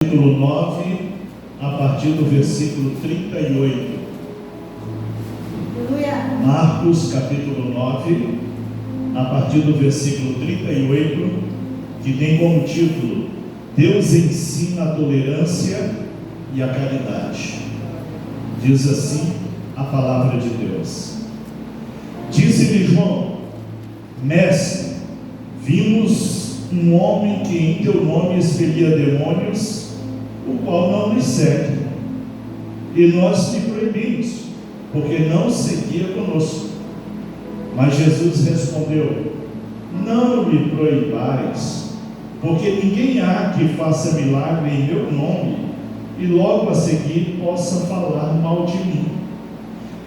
Capítulo 9, a partir do versículo 38. Marcos, capítulo 9, a partir do versículo 38, que tem como título: Deus ensina a tolerância e a caridade. Diz assim a palavra de Deus: Disse-lhe João: Mestre, vimos um homem que em teu nome expelia demônios, o qual não nos segue, e nós te proibimos, porque não seguia conosco. Mas Jesus respondeu: Não lhe proibais, porque ninguém há que faça milagre em meu nome e logo a seguir possa falar mal de mim.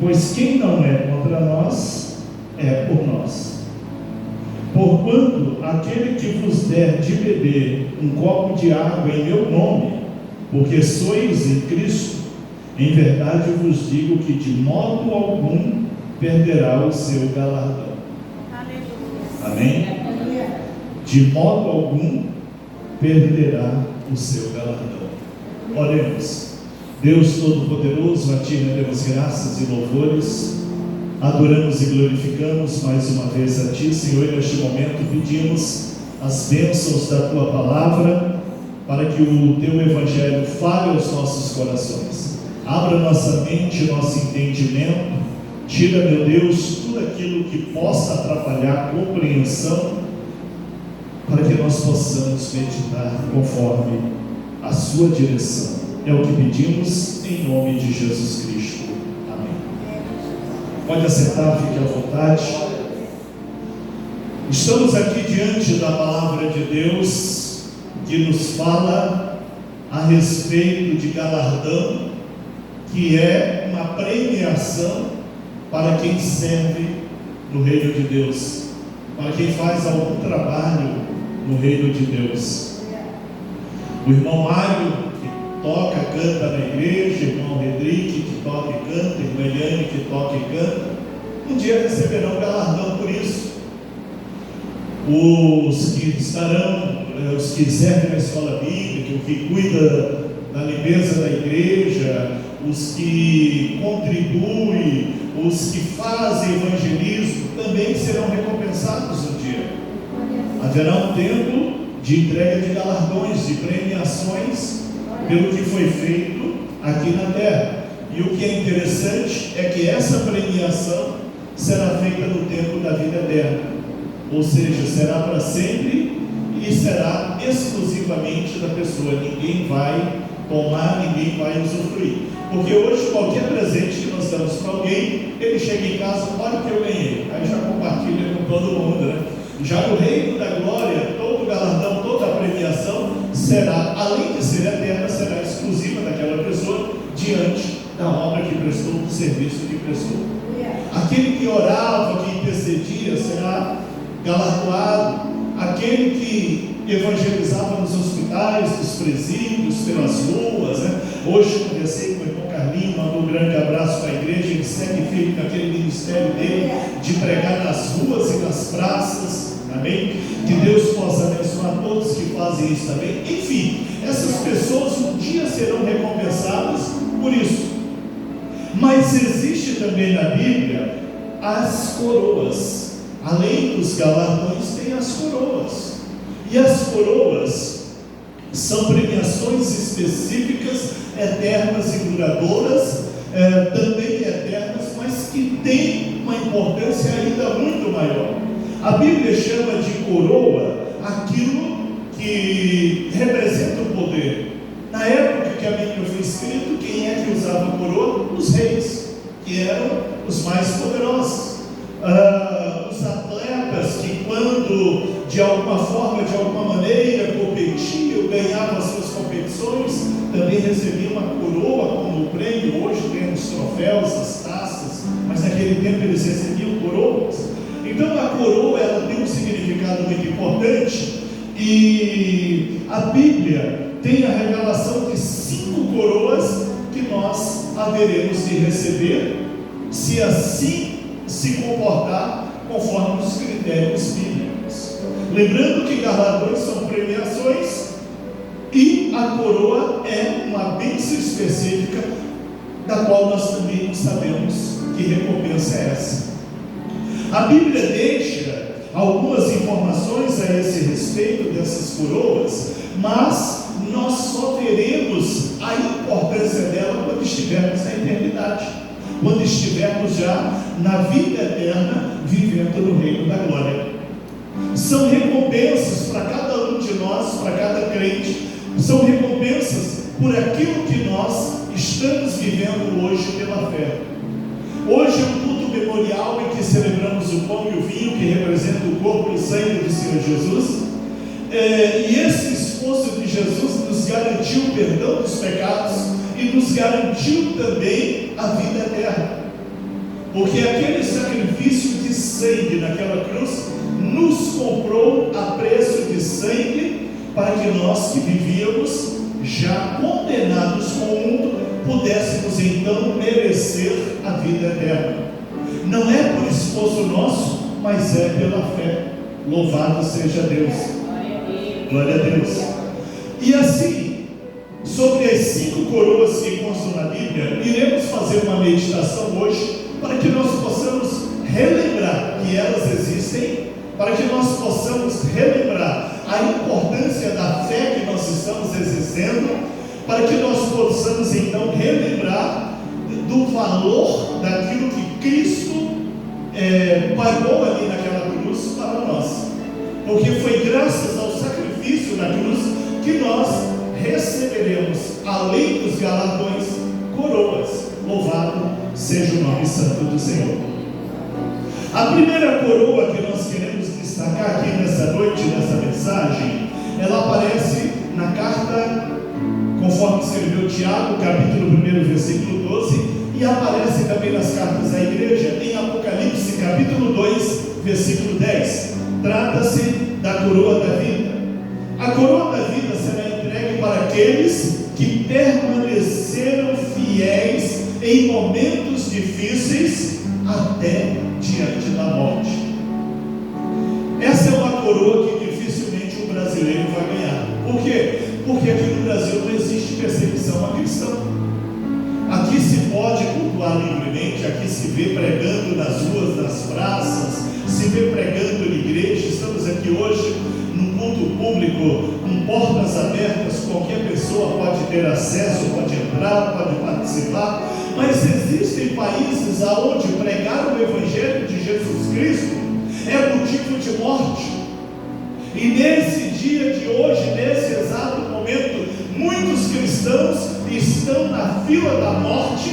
Pois quem não é contra nós é por nós. Porquanto aquele que vos der de beber um copo de água em meu nome, porque sois em Cristo, em verdade vos digo que de modo algum perderá o seu galardão. Amém? De modo algum perderá o seu galardão. Oremos. Deus Todo-Poderoso, a Ti rendemos graças e louvores, adoramos e glorificamos mais uma vez a Ti, Senhor. Neste momento pedimos as bênçãos da Tua palavra, para que o Teu Evangelho fale aos nossos corações. Abra nossa mente, nosso entendimento. Tira, meu Deus, tudo aquilo que possa atrapalhar a compreensão, para que nós possamos meditar conforme a Sua direção. É o que pedimos em nome de Jesus Cristo. Amém. Pode assentar, fique à vontade. Estamos aqui diante da palavra de Deus, que nos fala a respeito de galardão, que é uma premiação para quem serve no reino de Deus, para quem faz algum trabalho no reino de Deus. O irmão Mário, que toca, canta na igreja, irmão Redrique, que toca e canta, irmã Eliane, que toca e canta, um dia receberão galardão por isso. Os que servem na escola bíblica, os que cuidam da limpeza da igreja, os que contribuem, os que fazem evangelismo, também serão recompensados um dia. Haverá um tempo de entrega de galardões, de premiações, pelo que foi feito aqui na terra. E o que é interessante é que essa premiação será feita no tempo da vida eterna, ou seja, será para sempre e será exclusivamente da pessoa. Ninguém vai tomar, ninguém vai usufruir. Porque hoje qualquer presente que nós damos para alguém, ele chega em casa: olha o que eu ganhei, aí já compartilha com todo mundo, né? Já no reino da glória, todo o galardão, toda a premiação será, além de ser eterna, será exclusiva daquela pessoa diante da obra que prestou, do serviço que prestou. Aquele que orava, que intercedia, será galardoado. Aquele que evangelizava nos hospitais, nos presídios, pelas ruas, né? Hoje conversei com o irmão Carlinhos, mandou um grande abraço para a igreja. Ele segue firme com aquele ministério dele de pregar nas ruas e nas praças. Amém? Que Deus possa abençoar todos que fazem isso também. Enfim, essas pessoas um dia serão recompensadas por isso. Mas existe também na Bíblia as coroas. Além dos galardões, tem as coroas. E as coroas são premiações específicas, eternas e duradouras, também eternas, mas que têm uma importância ainda muito maior. A Bíblia chama de coroa aquilo que representa o poder. Na época que a Bíblia foi escrita, quem é que usava coroa? Os reis, que eram os mais poderosos. Os atletas que, quando de alguma forma, de alguma maneira competiam, ganhavam as suas competições, também recebiam uma coroa como prêmio. Hoje temos troféus, as taças, mas naquele tempo eles recebiam coroas. Então a coroa, ela tem um significado muito importante, e a Bíblia tem a revelação de 5 coroas que nós haveremos de receber, se assim se comportar conforme os critérios bíblicos. Lembrando que galardões são premiações, E a coroa é uma bênção específica, da qual nós também não sabemos que recompensa é essa. A Bíblia deixa algumas informações a esse respeito dessas coroas, mas nós só veremos a importância dela quando estivermos na eternidade, quando estivermos já na vida eterna, vivendo no reino da glória. São recompensas para cada um de nós, para cada crente, são recompensas por aquilo que nós estamos vivendo hoje pela fé. Hoje é um culto memorial em que celebramos o pão e o vinho, que representa o corpo e o sangue do Senhor Jesus. E esse esforço de Jesus nos garantiu o perdão dos pecados e nos garantiu também a vida eterna. Porque aquele sacrifício de sangue naquela cruz nos comprou a preço de sangue, para que nós que vivíamos já condenados com o mundo, pudéssemos então merecer a vida eterna. Não é por esforço nosso, mas é pela fé. Louvado seja Deus. Glória a Deus. E assim, sobre as 5 coroas que constam na Bíblia, iremos fazer uma meditação hoje, para que nós possamos relembrar que elas existem, para que nós possamos relembrar a importância da fé que nós estamos exercendo, para que nós possamos então relembrar do valor daquilo que Cristo pagou ali naquela cruz para nós, porque foi graças ao sacrifício na cruz que nós receberemos, além dos galardões, coroas. Louvado seja o nome santo do Senhor. A primeira coroa que nós queremos destacar aqui nessa noite, nessa mensagem, ela aparece na carta, conforme escreveu Tiago, capítulo 1, versículo 12, e aparece também nas cartas à igreja, em Apocalipse, capítulo 2, versículo 10. Trata-se da coroa da vida. A coroa da vida será entregue para aqueles que permaneceram fiéis em momentos difíceis até diante da morte. Essa é uma coroa que dificilmente o brasileiro vai ganhar. Por quê? Porque aqui no Brasil não existe perseguição a cristão. Aqui se pode cultuar livremente, aqui se vê pregando nas ruas, nas praças, se vê pregando em igreja. Estamos aqui hoje num culto público, com portas abertas, qualquer pessoa pode ter acesso, pode entrar, pode participar. Mas existem países onde pregar o Evangelho de Jesus Cristo é motivo de morte. E nesse dia de hoje, nesse exato momento, muitos cristãos estão na fila da morte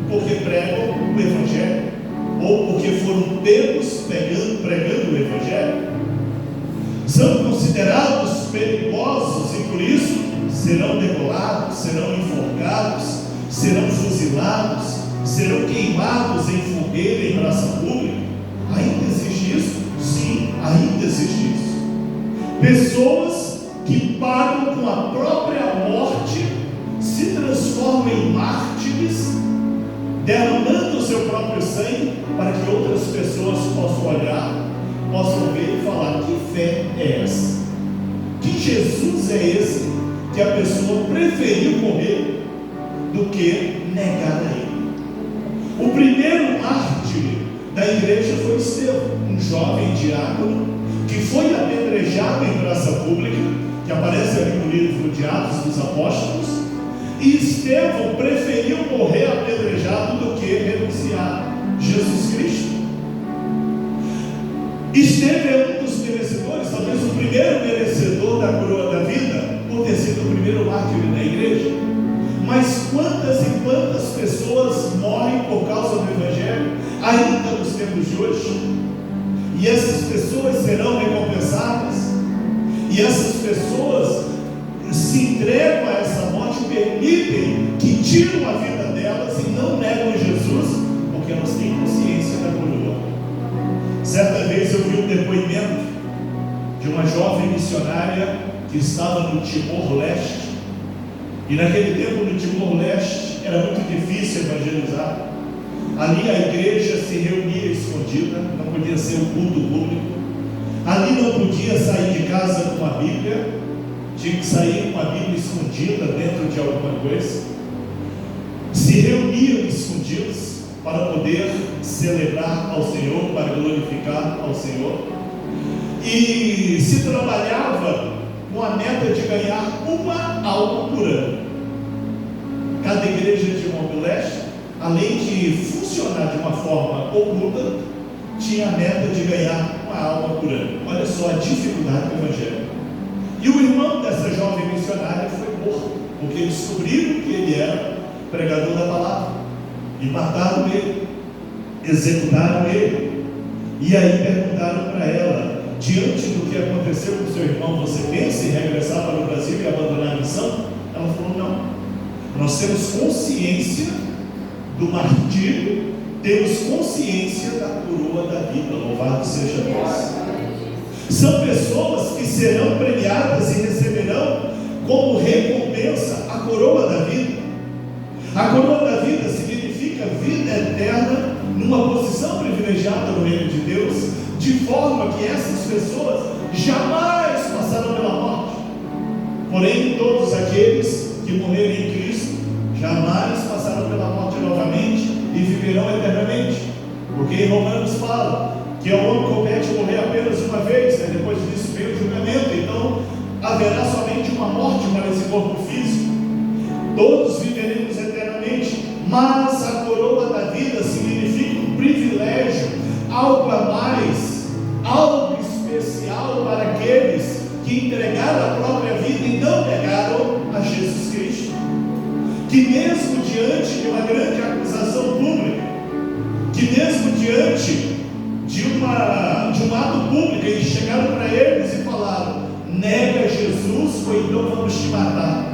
porque pregam o Evangelho, ou porque foram pegos pregando o Evangelho. São considerados perigosos e por isso serão degolados, serão enforcados, serão fuzilados, serão queimados em fogueira em praça pública. Ainda existe isso? Sim, ainda existe isso. Pessoas que pagam com a própria morte, se transformam em mártires, derramando o seu próprio sangue, para que outras pessoas possam olhar, possam ver e falar: que fé é essa? Que Jesus é esse que a pessoa preferiu morrer do que negar a ele? O primeiro mártir da igreja foi Estevão, um jovem diácono que foi apedrejado em praça pública, que aparece aqui no livro de Atos dos Apóstolos. E Estevão preferiu morrer apedrejado do que renunciar Jesus Cristo. Estevão é um dos merecedores, talvez o primeiro merecedor da coroa da vida, por ter sido o primeiro mártir da igreja. Mas quantas e quantas pessoas morrem por causa do Evangelho, ainda nos tempos de hoje? E essas pessoas serão recompensadas, e essas pessoas se entregam a essa morte, permitem que tiram a vida delas e não negam Jesus, porque elas têm consciência da coroa. Certa vez eu vi um depoimento de uma jovem missionária que estava no Timor-Leste, e naquele tempo no Timor-Leste era muito difícil evangelizar. Ali a igreja se reunia escondida, não podia ser um culto público. Ali não podia sair de casa com a Bíblia. tinha que sair com a Bíblia escondida dentro de alguma coisa, se reuniam escondidos para poder celebrar ao Senhor, para glorificar ao Senhor, e se trabalhava com a meta de ganhar uma alma por ano. Cada igreja de Mobileste, além de funcionar de uma forma oculta, tinha a meta de ganhar uma alma por ano. Olha só a dificuldade do Evangelho. E o irmão dessa jovem missionária foi morto, porque descobriram que ele era pregador da palavra, e mataram ele, executaram ele. E aí perguntaram para ela: diante do que aconteceu com seu irmão, você pensa em regressar para o Brasil e abandonar a missão? Ela falou: não, nós temos consciência do martírio, temos consciência da coroa da vida. Louvado seja Deus. São pessoas que serão premiadas e receberão como recompensa a coroa da vida. A coroa da vida significa vida eterna numa posição privilegiada no reino de Deus, de forma que essas pessoas jamais passarão pela morte. Porém, todos aqueles que morrerem em Cristo jamais passarão pela morte novamente e viverão eternamente. Porque em Romanos fala que ao homem compete morrer apenas uma vez, né? Depois disso vem o julgamento. Então haverá somente uma morte para esse corpo físico. Todos viveremos eternamente, mas a coroa da vida significa um privilégio, algo a mais, algo especial para aqueles que entregaram a própria vida e não negaram a Jesus Cristo. Que mesmo diante de uma grande acusação pública, que mesmo diante de um ato público, eles chegaram para eles e falaram: nega Jesus, ou então vamos te matar.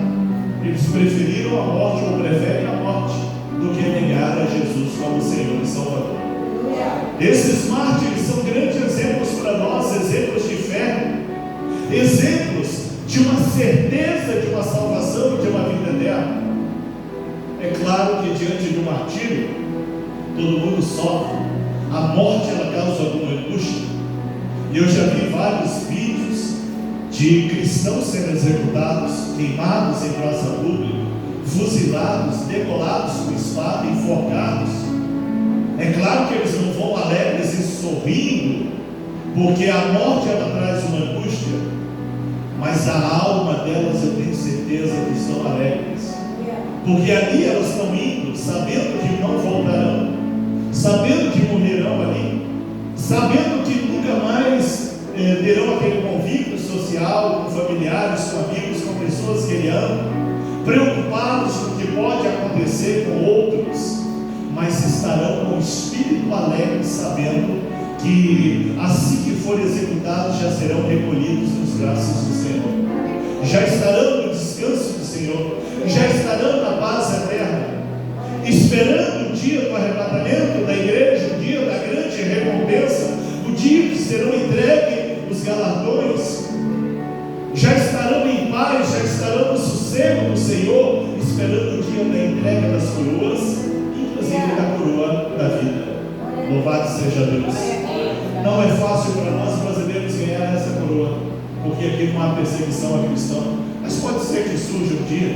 Eles preferiram a morte, ou preferem a morte, do que negar a Jesus como Senhor e Salvador. Esses mártires são grandes exemplos para nós, exemplos de fé, exemplos de uma certeza de uma salvação e de uma vida eterna. É claro que diante de um martírio, todo mundo sofre. A morte, ela causa alguma angústia. Eu já vi vários vídeos de cristãos sendo executados, queimados em praça pública, fuzilados, decolados com espada, enforcados. É claro que eles não vão alegres e sorrindo, porque a morte, ela traz uma angústia, mas a alma delas, eu tenho certeza que estão alegres, porque ali elas estão indo sabendo que não voltarão, sabendo que morrerão ali, sabendo que nunca mais terão aquele convívio social com familiares, com amigos, com pessoas que ele ama, preocupados com o que pode acontecer com outros, mas estarão com o espírito alegre, sabendo que assim que forem executados já serão recolhidos nos braços do Senhor, já estarão no descanso do Senhor, já estarão na paz eterna, esperando o dia do arrebatamento da igreja, o dia da grande recompensa, o dia que serão entregues os galardões. Já estarão em paz, já estarão no sossego do Senhor, esperando o dia da entrega das coroas, inclusive da coroa da vida. Louvado seja Deus. Não é fácil para nós brasileiros ganhar essa coroa, porque aqui não há perseguição a cristão, mas pode ser que surja um dia,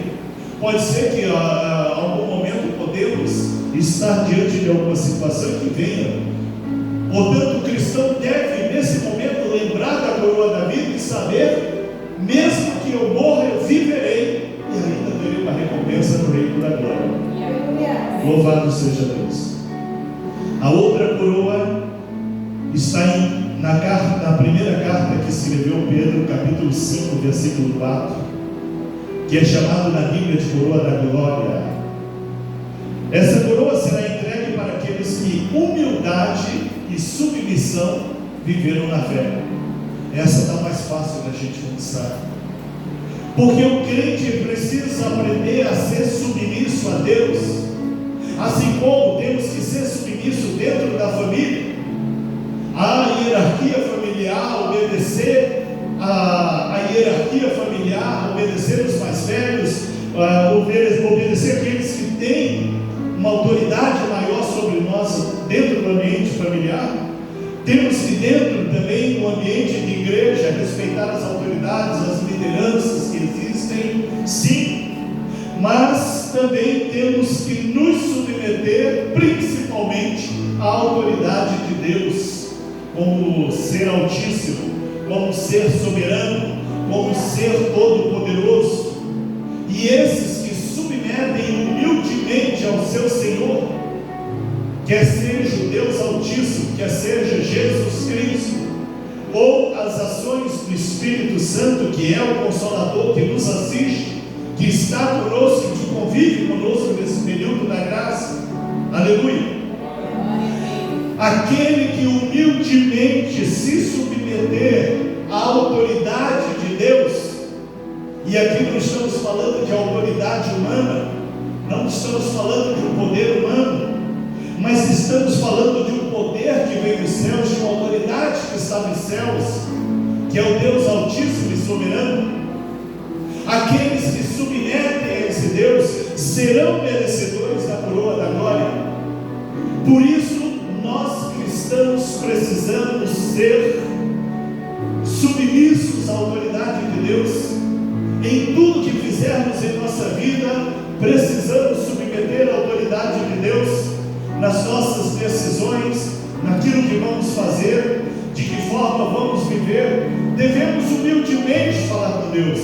pode ser que a algum momento podemos estar diante de alguma situação que venha. Portanto, o cristão deve nesse momento lembrar da coroa da vida e saber: mesmo que eu morra, eu viverei e ainda terei uma recompensa no reino da glória. Louvado seja Deus. A outra coroa está na primeira carta que escreveu Pedro, capítulo 5, versículo 4, que é chamado na Bíblia de coroa da glória. Essa coroa será entregue para aqueles que humildade e submissão viveram na fé. Essa está mais fácil da gente conquistar, porque o crente precisa aprender a ser submisso a Deus, assim como temos que ser submisso dentro da família, a hierarquia familiar, obedecer a hierarquia familiar, obedecer os mais velhos, obedecer aqueles que têm uma autoridade maior sobre nós dentro do ambiente familiar. Temos que dentro também do ambiente de igreja respeitar as autoridades, as lideranças que existem, sim, mas também temos que nos submeter principalmente à autoridade de Deus, como ser altíssimo, como ser soberano, como ser todo-poderoso. E esses que submetem humildemente ao seu Senhor, quer seja o Deus Altíssimo, quer seja Jesus Cristo, ou as ações do Espírito Santo, que é o Consolador que nos assiste, que está conosco, que convive conosco nesse período da graça, aleluia. Aquele que humildemente se submeter à autoridade de Deus, e aqui não estamos falando de autoridade humana, não estamos falando de um poder humano, mas estamos falando de um poder que vem dos céus, de uma autoridade que está nos céus, que é o Deus Altíssimo e Soberano. Aqueles que submetem a esse Deus serão merecedores da coroa da glória. Por isso, nós cristãos precisamos ser submissos à autoridade de Deus. Em tudo que fizermos em nossa vida, precisamos submeter a autoridade de Deus nas nossas decisões, naquilo que vamos fazer, de que forma vamos viver. Devemos humildemente falar com Deus,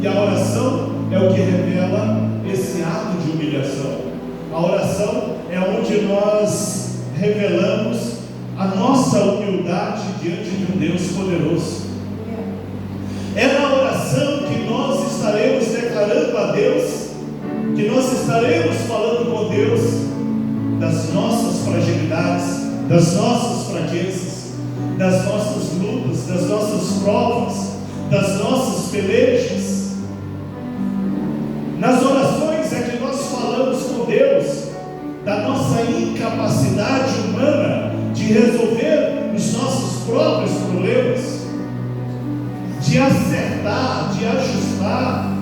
e a oração é o que revela esse ato de humilhação. A oração é onde nós revelamos a nossa humildade diante de um Deus poderoso. É na oração que nós estaremos declarando a Deus, que nós estaremos falando com Deus das nossas fragilidades, das nossas fraquezas, das nossas lutas, das nossas provas, das nossas pelejas. Nas orações é que nós falamos com Deus da nossa incapacidade humana de resolver os nossos próprios problemas, de acertar, de ajustar.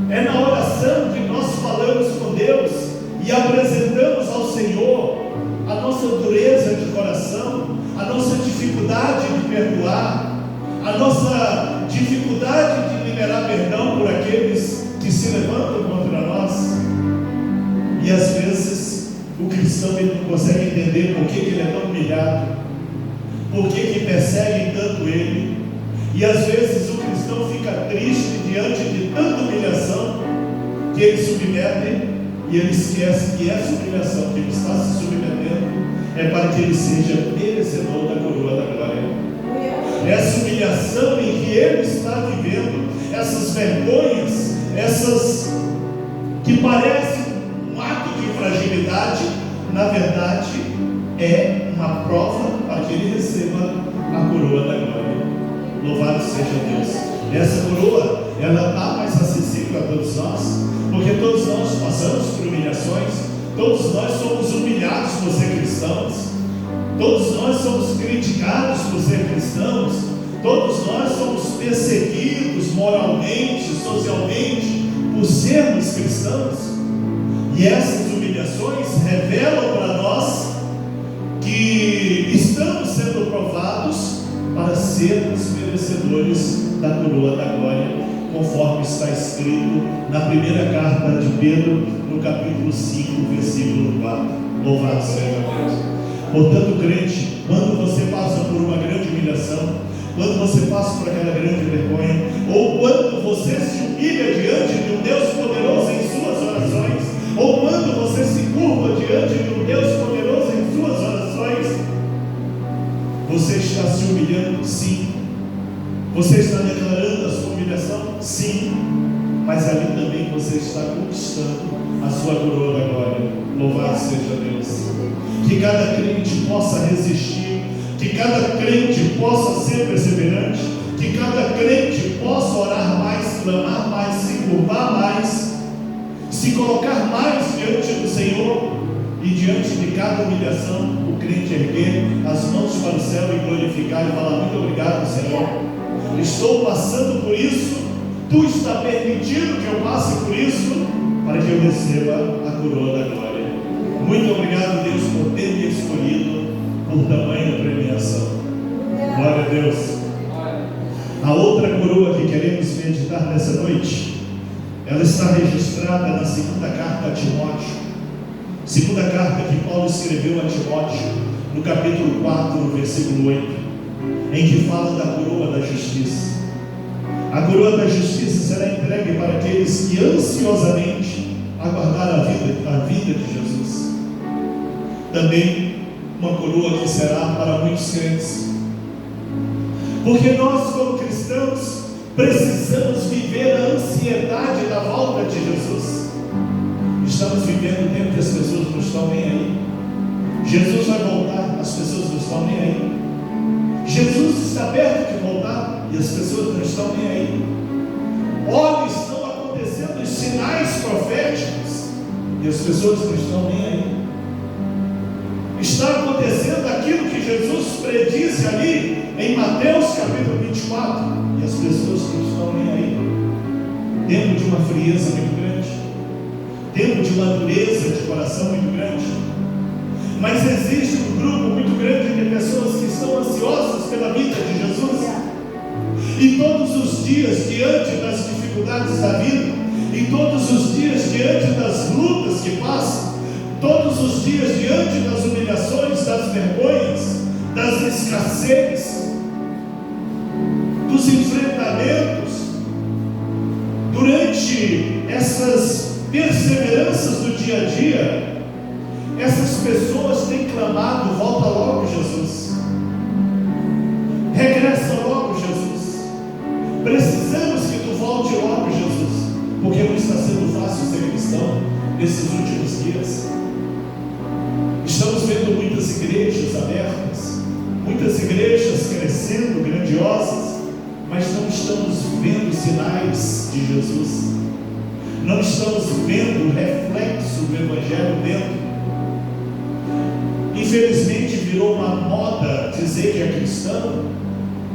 É na oração que nós falamos com Deus e apresentamos ao Senhor a nossa dureza de coração, a nossa dificuldade de perdoar, a nossa dificuldade de liberar perdão por aqueles que se levantam contra nós. E às vezes o cristão ele não consegue entender por que ele é tão humilhado, por que perseguem tanto ele. E às vezes o cristão fica triste diante de tanta humilhação que ele submete, e ele esquece que essa humilhação que ele está se submetendo é para que ele seja merecedor da coroa da glória. Essa humilhação em que ele está vivendo, essas vergonhas, essas que parecem um ato de fragilidade, na verdade é uma prova para que ele receba a coroa da glória. Louvado seja Deus. Essa coroa, ela está mais acessível a todos nós, porque todos nós passamos por humilhações, todos nós somos humilhados por ser cristãos, todos nós somos criticados por ser cristãos, todos nós somos perseguidos moralmente, socialmente, por sermos cristãos. E essas humilhações revelam para nós que estamos sendo provados para sermos merecedores da coroa da glória, conforme está escrito na primeira carta de Pedro, no capítulo 5, versículo 4. Louvado seja Deus. Portanto, crente, quando você passa por uma grande humilhação, quando você passa por aquela grande vergonha, ou quando você se humilha diante de um Deus poderoso em suas orações, ou quando você se curva diante de um Deus poderoso em suas orações, você está se humilhando? Sim. Você está declarando a sua humilhação? Sim. Mas ali também você está conquistando a sua coroa da glória. Louvado seja Deus. Que cada crente possa resistir, que cada crente possa ser perseverante, que cada crente possa orar mais, clamar mais, se curvar mais, se colocar mais diante do Senhor. E diante de cada humilhação, o crente erguer as mãos para o céu e glorificar e falar: muito obrigado, Senhor, estou passando por isso, Tu está permitindo que eu passe por isso, para que eu receba a coroa da glória. Muito obrigado, Deus, por ter me escolhido por tamanha premiação. Glória a Deus. A outra coroa que queremos meditar nessa noite, ela está registrada na segunda carta a Timóteo, segunda carta que Paulo escreveu a Timóteo, no capítulo 4, versículo 8, em que fala da coroa da justiça. A coroa da justiça será entregue para aqueles que ansiosamente aguardaram a vida de Jesus. Também uma coroa que será para muitos crentes, porque nós, como cristãos, precisamos viver a ansiedade da volta de Jesus. Estamos vivendo um tempo que as pessoas não estão nem aí. Jesus vai voltar, as pessoas não estão nem aí. Jesus está perto de voltar e as pessoas não estão nem aí. Olha, estão acontecendo os sinais proféticos e as pessoas não estão nem aí. Está acontecendo aquilo que Jesus predisse ali em Mateus capítulo 24 e as pessoas não estão nem aí. Tempo de uma frieza muito grande, tempo de uma dureza de coração muito grande. Mas existe um grupo muito grande de pessoas que estão ansiosas pela vida de Jesus, e todos os dias diante das dificuldades da vida, e todos os dias diante das lutas que passam, todos os dias diante das humilhações, das vergonhas, das escassez, dos enfrentamentos, durante essas perseveranças do dia a dia, essas pessoas têm clamado: volta logo, Jesus, regressa logo, Jesus, precisamos que tu volte logo, Jesus, porque não está sendo fácil ser cristão nesses últimos dias. Estamos vendo muitas igrejas abertas, muitas igrejas crescendo, grandiosas, mas não estamos vendo sinais de Jesus, não estamos vendo o reflexo do Evangelho dentro. Infelizmente virou uma moda dizer que é cristão,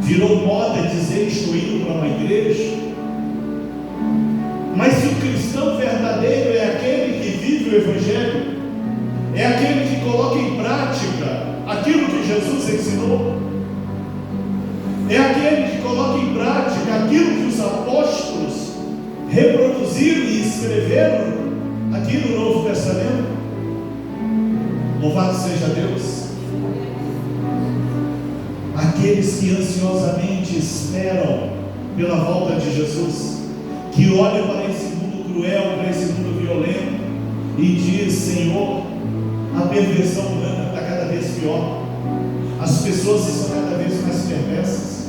virou moda dizer que estou indo para uma igreja, mas se o cristão verdadeiro é aquele que vive o Evangelho, é aquele que coloca em prática aquilo que Jesus ensinou, é aquele que coloca em prática aquilo que os apóstolos reproduziram e escreveram aqui no Novo Testamento. Louvado seja Deus. Aqueles que ansiosamente esperam pela volta de Jesus, que olham para esse mundo cruel, para esse mundo violento e diz: Senhor, a perversão humana está cada vez pior, as pessoas estão cada vez mais perversas,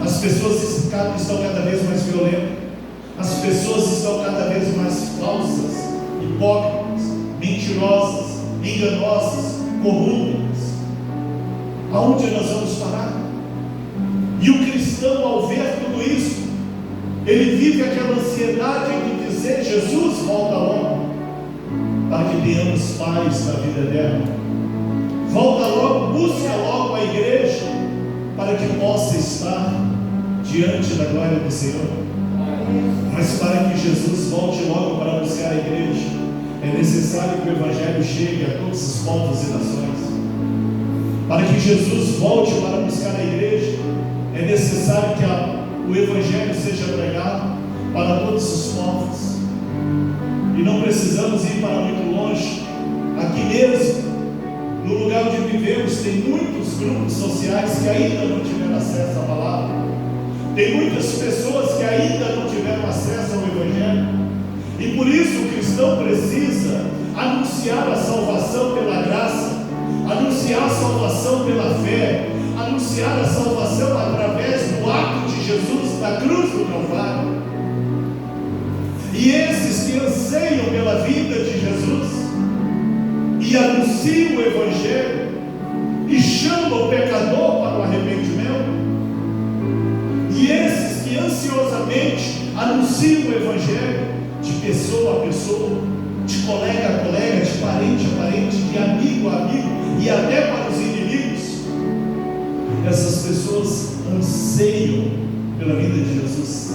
as pessoas estão cada vez mais violentas, as pessoas estão cada vez mais falsas, hipócritas, mentirosas, enganosas, corruptas. Aonde nós vamos parar? E o cristão, ao ver tudo isso, ele vive aquela ansiedade de dizer: Jesus, volta logo, para que tenhamos paz na vida eterna. Volta logo, busca logo a igreja, para que possa estar diante da glória do Senhor. Mas para que Jesus volte logo para buscar a igreja, é necessário que o Evangelho chegue a todos os povos e nações. Para que Jesus volte para buscar a igreja, é necessário que o Evangelho seja pregado para todos os povos. E não precisamos ir para muito longe. Aqui mesmo, no lugar onde vivemos, tem muitos grupos sociais que ainda não tiveram acesso à palavra. Tem muitas pessoas que ainda não tiveram acesso ao Evangelho. E por isso o cristão precisa anunciar a salvação pela graça, anunciar a salvação pela fé, anunciar a salvação através do ato de Jesus na cruz do Calvário. E esses que anseiam pela vida de Jesus e anunciam o Evangelho e chamam o pecador para o arrependimento, e esses que ansiosamente anunciam o Evangelho de pessoa a pessoa, de colega a colega, de parente a parente, de amigo a amigo e até para os inimigos, essas pessoas anseiam pela vida de Jesus.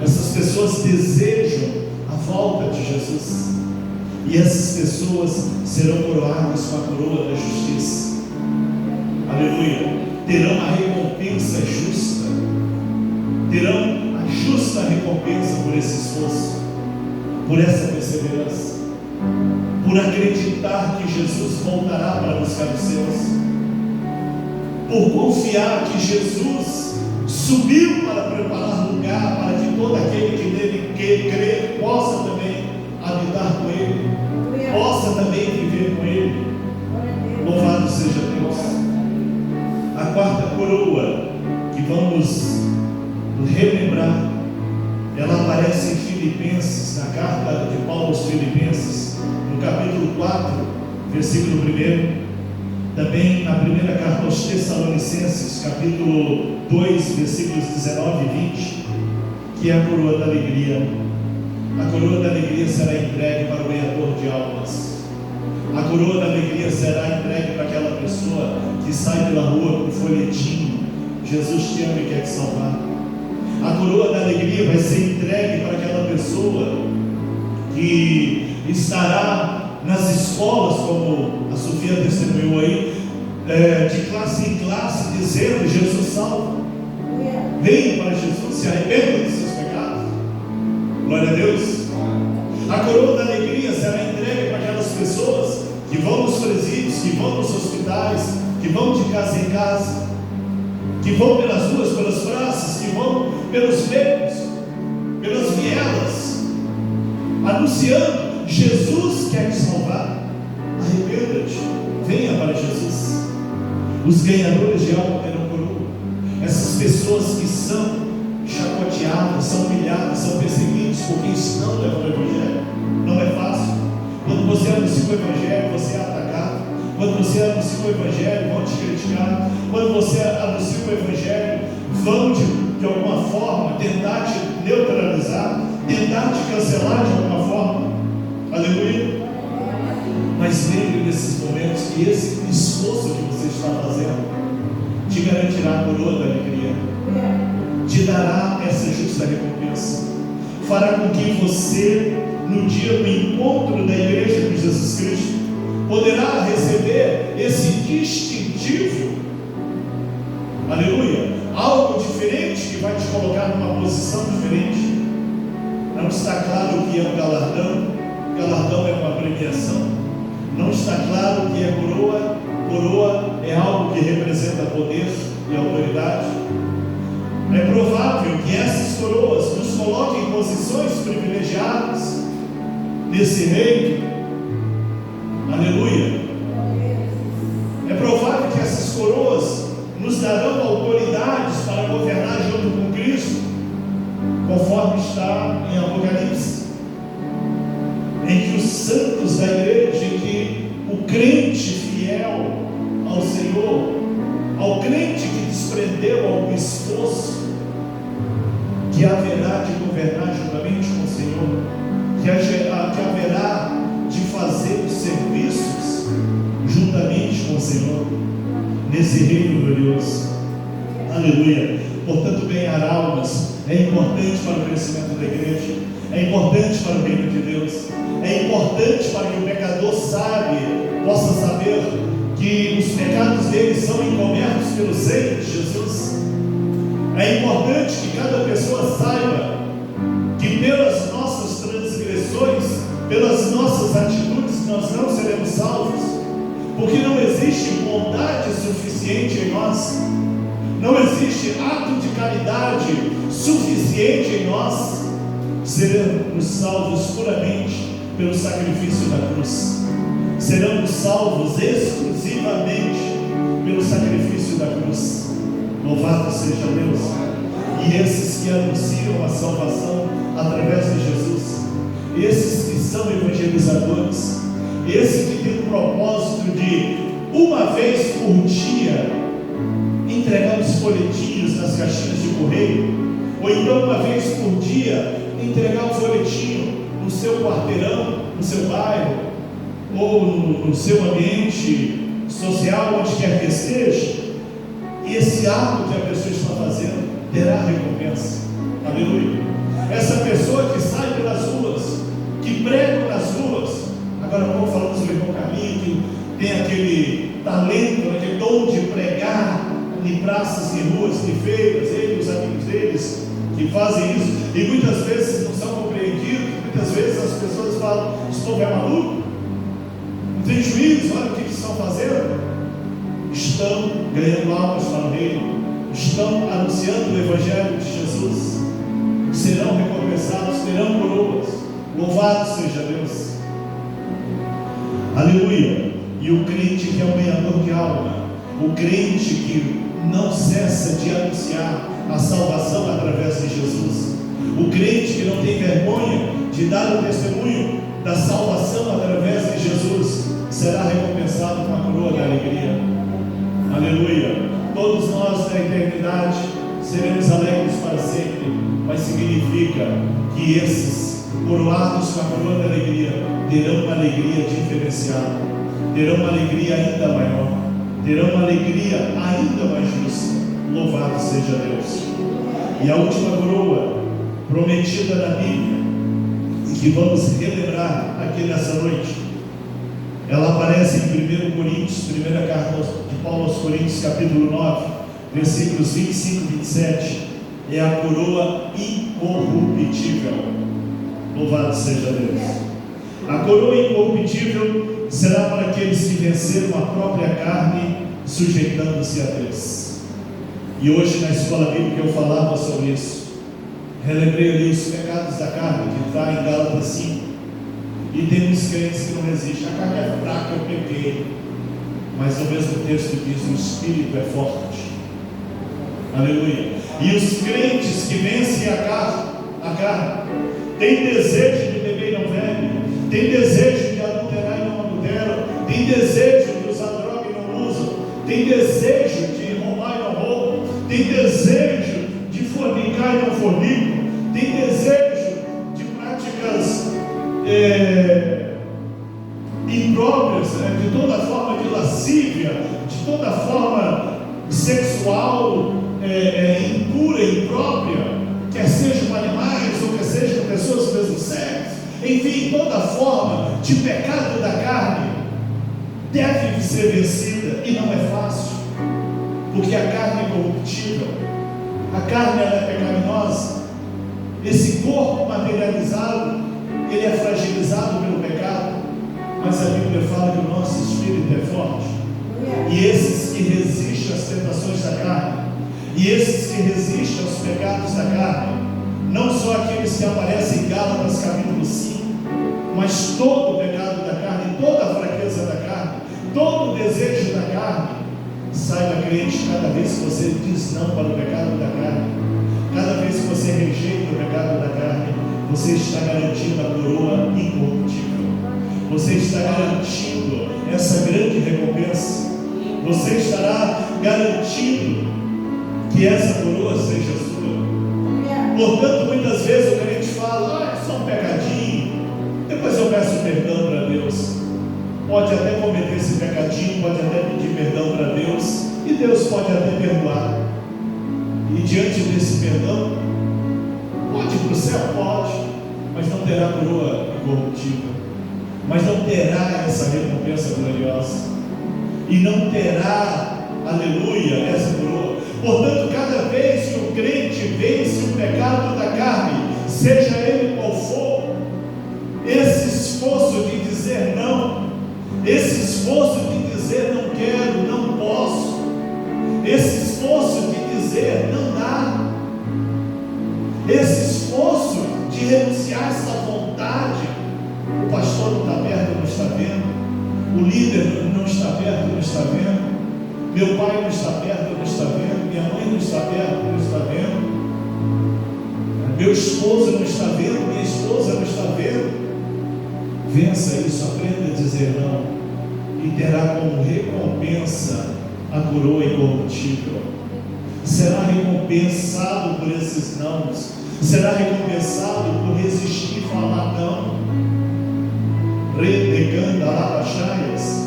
Essas pessoas desejam a volta de Jesus, e essas pessoas serão coroadas com a coroa da justiça. Aleluia! Terão a recompensa justa. terão a justa recompensa por esse esforço, por essa perseverança, por acreditar que Jesus voltará para buscar os seus, por confiar que Jesus subiu para preparar lugar para que todo aquele que nele crer possa também habitar com Ele, possa também viver com Ele. Louvado seja Deus. A quarta coroa que vamos relembrar, ela aparece em Filipenses, na carta de Paulo aos Filipenses, no capítulo 4, versículo 1. Também na primeira carta aos Tessalonicenses, capítulo 2, versículos 19 e 20, que é a coroa da alegria. A coroa da alegria será entregue para o ganhador de almas. A coroa da alegria será entregue para aquela pessoa que sai pela rua com um folhetinho: Jesus te ama e quer te salvar. A coroa da alegria vai ser entregue para aquela pessoa que estará nas escolas, como a Sofia testemunhou aí, de classe em classe, dizendo: Jesus salva, venha para Jesus, se arrependa dos seus pecados. Glória a Deus. A coroa da alegria será entregue para aquelas pessoas que vão nos presídios, que vão nos hospitais, que vão de casa em casa, que vão pelas ruas, pelas praças, que vão pelos becos, pelas vielas, anunciando: Jesus quer te salvar, arrependa-te, venha para Jesus. Os ganhadores de alma terão coroa. Essas pessoas que são chacoteadas, são humilhadas, são perseguidas porque estão levando o Evangelho. Não é fácil. Quando você anuncia o Evangelho, você é atacado. Quando você anuncia o Evangelho, vão te criticar. Quando você anuncia o Evangelho, vão de alguma forma tentar te neutralizar, tentar te cancelar de alguma forma. Aleluia. Mas lembre nesses momentos que esse esforço que você está fazendo te garantirá a coroa da alegria, te dará essa justa recompensa, fará com que você, no dia do encontro da igreja de Jesus Cristo, poderá receber esse distintivo, aleluia, algo diferente que vai te colocar numa posição diferente. Não está claro o que é um galardão. Galardão é uma premiação. Não está claro o que é coroa. Coroa é algo que representa poder e autoridade. É provável que essas coroas nos coloquem em posições privilegiadas nesse reino. Aleluia. É provável que essas coroas nos darão autoridades para governar junto com Cristo, conforme está em Apocalipse, em que os santos da igreja, em que o crente fiel ao Senhor, ao crente que desprendeu algum esforço, que haverá de governar juntamente com o Senhor, que haverá de fazer os serviços juntamente com o Senhor, nesse reino glorioso. Aleluia. Portanto, ganhar almas é importante para o crescimento da igreja, é importante para o reino de Deus, é importante para que o pecador possa saber que os pecados dele são encobertos pelo sangue de Jesus. É importante que cada pessoa saiba que pelas nossas transgressões, pelas nossas atitudes, nós não seremos salvos, porque não existe bondade suficiente em nós, não existe ato de caridade suficiente em nós. Seremos salvos puramente pelo sacrifício da cruz. Seremos salvos exclusivamente pelo sacrifício da cruz. Louvado seja Deus. E esses que anunciam a salvação através de Jesus, esses que são evangelizadores, esses que têm o propósito de, uma vez por dia, entregar os folhetinhos nas caixinhas de correio, ou então uma vez por dia entregar um folhetinho no seu quarteirão, no seu bairro, ou no seu ambiente social, onde quer que esteja, e esse ato que a pessoa está fazendo terá recompensa. Aleluia. Essa pessoa que sai pelas ruas, que prega nas ruas, agora vamos falar do irmão Carlinhos, que tem aquele talento, aquele dom de pregar em praças e ruas, em feiras, ele e os amigos deles, que fazem isso, e muitas vezes não são compreendidos. Muitas vezes as pessoas falam: esse povo é maluco, não tem juízo, olha o que estão fazendo. Estão ganhando almas para o reino, estão anunciando o Evangelho de Jesus, serão recompensados, terão coroas. Louvado seja Deus, aleluia. E o crente que é o ganhador de alma, o crente que não cessa de anunciar a salvação através de Jesus, o crente que não tem vergonha de dar o testemunho da salvação através de Jesus, será recompensado com a coroa da alegria. Aleluia. Todos nós na eternidade seremos alegres para sempre, mas significa que esses coroados com a coroa da alegria terão uma alegria diferenciada, terão uma alegria ainda maior, terão uma alegria ainda mais justa. Louvado seja Deus. E a última coroa prometida na Bíblia, e que vamos relembrar aqui nessa noite, ela aparece em 1 Coríntios, primeira carta de Paulo aos Coríntios, capítulo 9, versículos 25 e 27. É a coroa incorruptível. Louvado seja Deus. A coroa incorruptível será para aqueles que venceram a própria carne, sujeitando-se a Deus. E hoje na escola bíblica eu falava sobre isso. Relembrei ali os pecados da carne, que está em Gálatas 5. E tem muitos crentes que não resistem. A carne é fraca, eu pequei. Mas o mesmo texto diz: o Espírito é forte. Aleluia. E os crentes que vencem a carne têm desejo de beber e não bebem, têm desejo de adulterar e não adulteram, têm desejo de usar droga e não usam, têm desejo de roubar e não roubam, têm desejo de fornicar e não fornicam, têm desejo de práticas impróprias, de toda forma de lascívia, de toda forma sexual impura e imprópria, quer sejam animais ou quer sejam pessoas do mesmo sexo, enfim, toda forma de pecado da carne deve ser vencida, e não é fácil, porque a carne é corruptível, a carne ela é pecaminosa, esse corpo materializado ele é fragilizado pelo pecado, mas a Bíblia fala que o nosso espírito é forte, e esses que resistem às tentações da carne, e esses que resistem aos pecados da carne, não só aqueles que aparecem em Gálatas capítulo 5, mas todo o pecado da carne, toda a fraqueza da carne, todo o desejo da carne. Saiba, crente, cada vez que você diz não para o pecado da carne, cada vez que você rejeita o pecado da carne, você está garantindo a coroa incorruptível, você está garantindo essa grande recompensa, você estará garantindo que essa coroa seja sua. Portanto, muitas vezes o crente fala: é só um pecadinho, depois eu peço perdão para Deus. Pode até cometer esse pecadinho, pode até pedir perdão para Deus, e Deus pode até perdoar, e diante desse perdão pode ir para o céu? Pode, mas não terá coroa incorruptível, mas não terá essa recompensa gloriosa, e não terá, aleluia, essa coroa. Portanto, cada vez que o crente vence o pecado da carne, seja ele qual for, esse esforço de dizer não, esse esforço de dizer não quero, não posso, esse esforço de dizer não dá, esse esforço de renunciar a essa vontade, o pastor não está perto, não está vendo, o líder não está perto, não está vendo, meu pai não está perto, não está vendo, minha mãe não está perto, não está vendo, meu esposo não está vendo, minha esposa não está vendo. Vença isso, aprenda a dizer não, e terá como recompensa a coroa incorruptível. Será recompensado por esses nãos, será recompensado por resistir e falar não. Redeganda labachaias.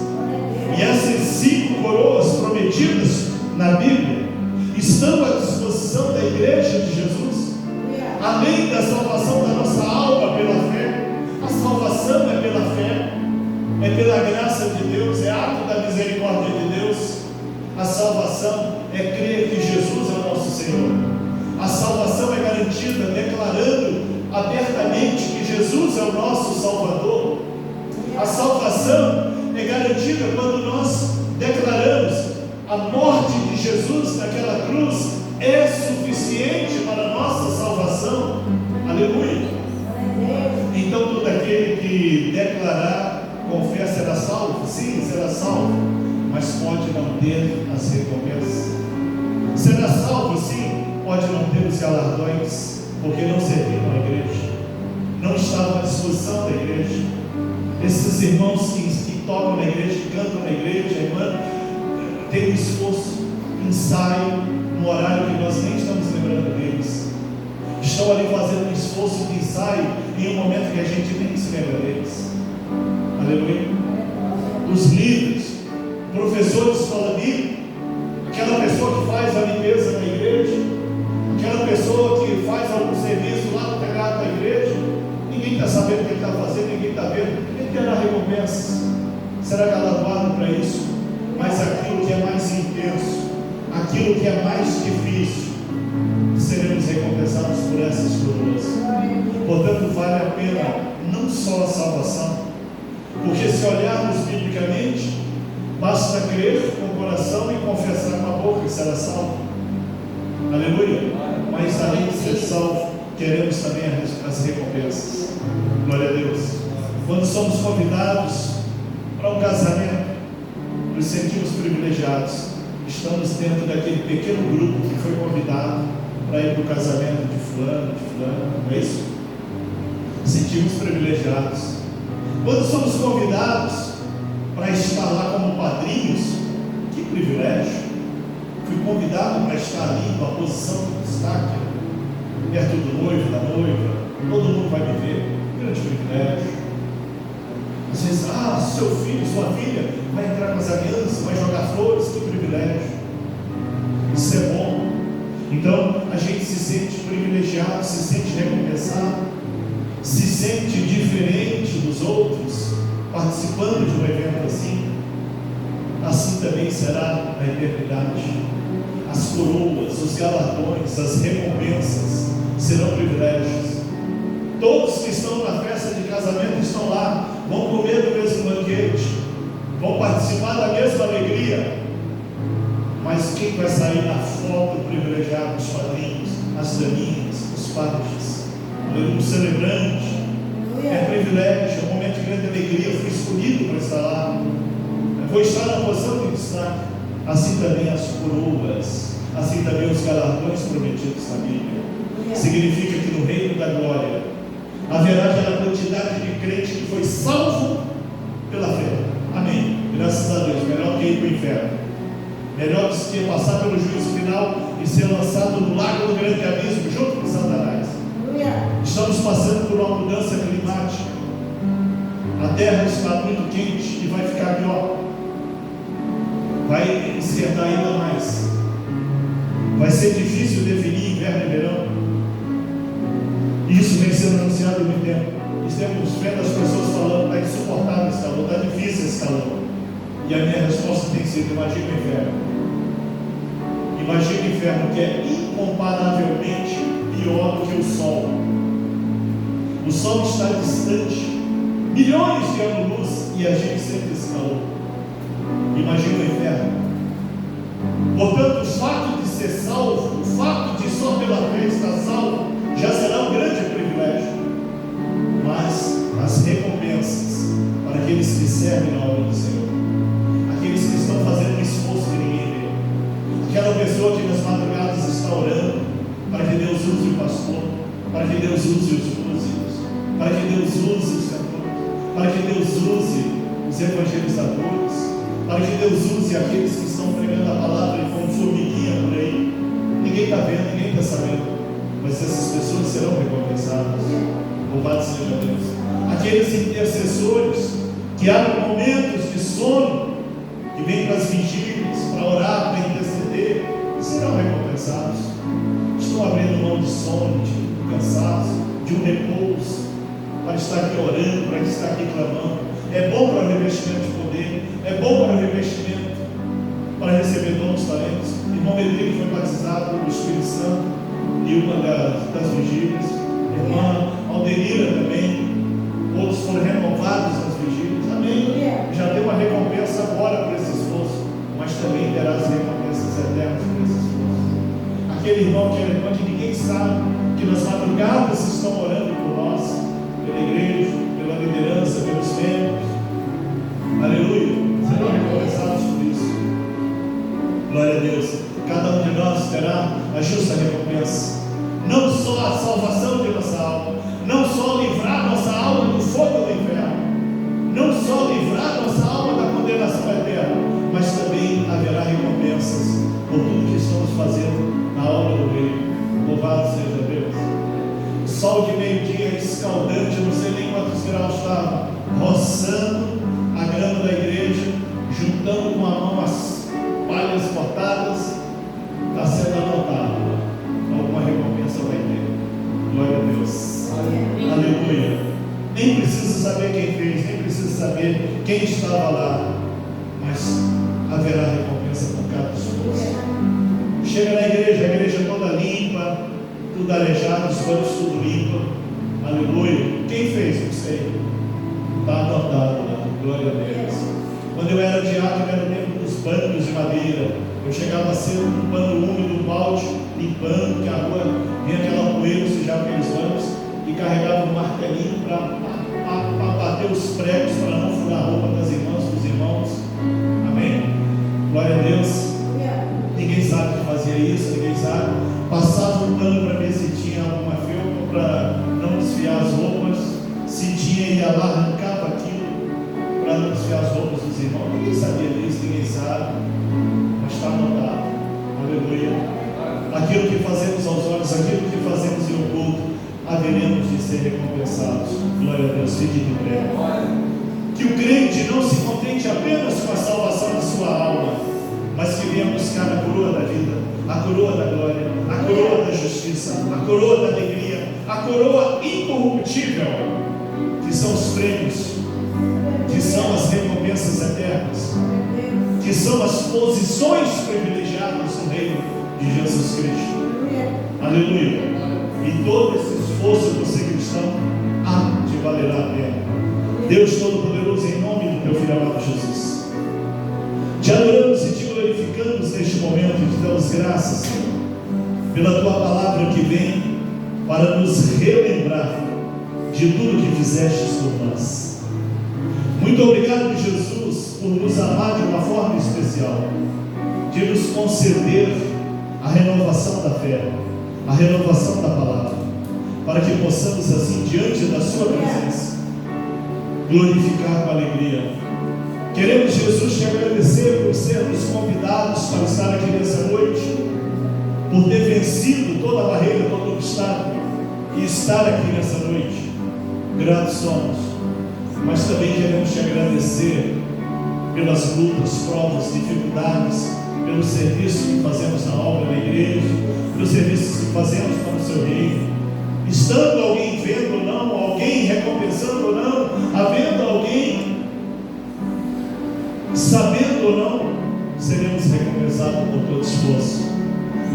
E essas 5 coroas prometidas na Bíblia estão à disposição da igreja de Jesus, além da salvação da nossa alma pela fé. A salvação é pela fé, é pela graça de Deus, é ato da misericórdia de Deus. A salvação é crer que Jesus é o nosso Senhor. A salvação é garantida abertamente que Jesus é o nosso Salvador. A salvação é garantida quando nós declaramos a morte de Jesus naquela cruz é suficiente para a nossa salvação. Aleluia. Então todo aquele que declarar, confessa, será salvo? Sim, será salvo, mas pode não ter as recompensas. Será salvo, sim, pode não ter os galardões, porque não serviram à igreja, não estavam à disposição da igreja. Esses irmãos que tocam na igreja, que cantam na igreja, irmã, tem um esforço, ensaio, no horário que nós nem estamos lembrando deles. Estão ali fazendo um esforço de ensaio em um momento que a gente nem se lembra deles. Aleluia. Os líderes, professores de escola bíblica, aquela pessoa que faz a limpeza na igreja, aquela pessoa que faz algum serviço lá no telhado da igreja, ninguém está sabendo o que ele está fazendo, ninguém está vendo. Ele terá recompensas, será galardoado para isso. Mas aquilo que é mais intenso, aquilo que é mais difícil, seremos recompensados por essas coroas. Portanto, vale a pena não só a salvação, porque se olharmos biblicamente, basta crer com o coração e confessar com a boca que será salvo. Aleluia. Mas além de ser salvo, queremos também as recompensas. Glória a Deus. Quando somos convidados para um casamento, nos sentimos privilegiados. Estamos dentro daquele pequeno grupo que foi convidado para ir para o casamento de fulano, não é isso? Sentimos privilegiados. Quando somos convidados para estar lá como padrinhos, que privilégio! Fui convidado para estar ali numa posição de destaque, perto do noivo, da noiva, todo mundo vai me ver, grande privilégio. Às vezes, seu filho, sua filha vai entrar com as alianças, vai jogar flores, que privilégio. Isso é bom. Então a gente se sente privilegiado, se sente recompensado, se sente diferente dos outros, participando de um evento assim. Assim também será na eternidade. As coroas, os galardões, as recompensas serão privilégios. Todos que estão na festa de casamento estão lá, vão comer do mesmo banquete, vão participar da mesma alegria. Mas quem vai sair na foto privilegiado? Os padrinhos, as daminhas, os pais, o celebrante. É privilégio, é um momento de grande alegria. Eu fui escolhido para estar lá, eu vou estar na posição de destaque. Assim também as coroas, assim também os galardões prometidos na Bíblia. Significa que no reino da glória haverá aquela quantidade de crente que foi salvo pela fé. Amém. Graças a Deus. Melhor que ir para o inferno, melhor do que passar pelo juízo final e ser lançado no lago do grande abismo junto com Satanás. Estamos passando por uma mudança climática. A terra está muito quente e vai ficar pior, vai esquentar ainda mais. Vai ser difícil definir inverno e verão. Isso vem sendo anunciado há muito tempo. Estamos vendo as pessoas falando: está insuportável esse calor, está difícil esse calor. E a minha resposta tem sido: imagina o inferno. Imagina o inferno, que é incomparavelmente pior do que o sol. O sol está distante, milhões de anos-luz, e a gente sente esse calor. Imagina o inferno. Portanto, o fato de ser salvo, o fato de só pela fé estar salvo, já será um grande privilégio. Mas as recompensas para aqueles que servem na obra do Senhor, aqueles que estão fazendo um esforço que ninguém vê, aquela pessoa que nas madrugadas está orando para que Deus use o pastor, para que Deus use os músicos, para que Deus use os cantores, para que Deus use os evangelizadores, para que Deus use aqueles que estão pregando a palavra e como formiguinha por aí. Ninguém está vendo, ninguém está sabendo, mas essas pessoas serão recompensadas. Louvado seja Deus. Aqueles intercessores que abrem momentos de sono, que vêm para as vigílias, para orar, para interceder, serão recompensados. Estão abrindo mão de sono, de cansaço, de um repouso, para estar aqui orando, para estar aqui clamando. É bom para o revestimento de poder, é bom para o revestimento, para receber dons, talentos. Irmão Medeiros foi batizado pelo Espírito Santo em uma das vigílias. Irmã adquiriram também, outros foram renovados nas vigílias, amém. Já tem uma recompensa agora por esse esforço, mas também terá as recompensas eternas por esse esforço. Aquele irmão, aquela irmã que ninguém sabe, que nas madrugadas estão orando por nós, pela igreja, pela liderança, pelos membros, aleluia, serão recompensados por isso. Glória a Deus. Cada um de nós terá a justa recompensa, não só a salvação de nossa alma, não só livrar nossa alma do fogo do inferno, não só livrar nossa alma da condenação eterna, mas também haverá recompensas por tudo que estamos fazendo na obra do Reino. Louvado seja Deus. O sol de meio-dia escaldante, não sei nem quantos graus estava, roçando a grama da igreja, juntando com a mão as palhas cortadas, está sendo anotado. Alguma recompensa vai ter. Glória a Deus. Aleluia. Nem precisa saber quem fez, nem precisa saber quem estava lá, mas haverá recompensa por cada esforço. Chega na igreja, a igreja toda limpa, tudo arejado, os bancos tudo limpo. Aleluia. Quem fez? Não sei. Está anotado lá. Glória a Deus. Quando eu era diácono, era o tempo dos bancos de madeira. Eu chegava cedo com um pano úmido, um balde, limpando, que a rua vinha aquela poeira, sujava aqueles bancos, e carregava um martelinho para bater os pregos, para não furar a roupa das irmãs, dos irmãos. Amém? Glória a Deus. Ninguém sabe que fazia isso, ninguém sabe. Passava um pano para ver se tinha alguma felpa, para não desfiar as roupas. Se tinha, ia lá, arrancava aquilo para não desfiar as roupas dos irmãos. Ninguém sabia disso, ninguém sabe, mas está anotado. Aleluia. Aquilo que fazemos aos olhos, aquilo que fazemos em oculto, haveremos de ser recompensados. Glória a Deus. Fique de pé. Que o crente não se contente apenas com a salvação de sua alma, mas que venha buscar a coroa da vida, a coroa da glória, a coroa da justiça, a coroa da alegria, a coroa incorruptível, que são os prêmios, que são as recompensas eternas, que são as posições privilegiadas no reino de Jesus Cristo. Aleluia. E todo esse esforço por ser cristão há de valer a pena. Deus Todo-Poderoso, em nome do teu Filho amado Jesus, te adoramos e te glorificamos neste momento e te damos graças, Senhor, pela tua palavra que vem para nos relembrar de tudo que fizestes por nós. Muito obrigado, Jesus, por nos amar de uma forma especial, de nos conceder a renovação da fé, a renovação da palavra, para que possamos assim, diante da sua presença, glorificar com alegria. Queremos, Jesus, te agradecer por sermos convidados para estar aqui nessa noite, por ter vencido toda a barreira, todo obstáculo, e estar aqui nessa noite. Gratos somos, mas também queremos te agradecer pelas lutas, provas, dificuldades, pelo serviço que fazemos na obra da igreja, pelos serviços que fazemos para o seu reino. Estando alguém vendo ou não, alguém recompensando ou não, havendo alguém sabendo ou não, seremos recompensados por todo esforço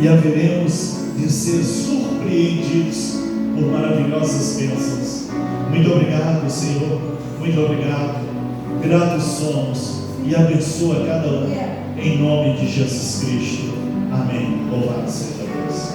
e haveremos de ser surpreendidos por maravilhosas bênçãos. Muito obrigado, Senhor, muito obrigado. Gratos somos e abençoa cada um em nome de Jesus Cristo. Amém. Louvado seja Deus.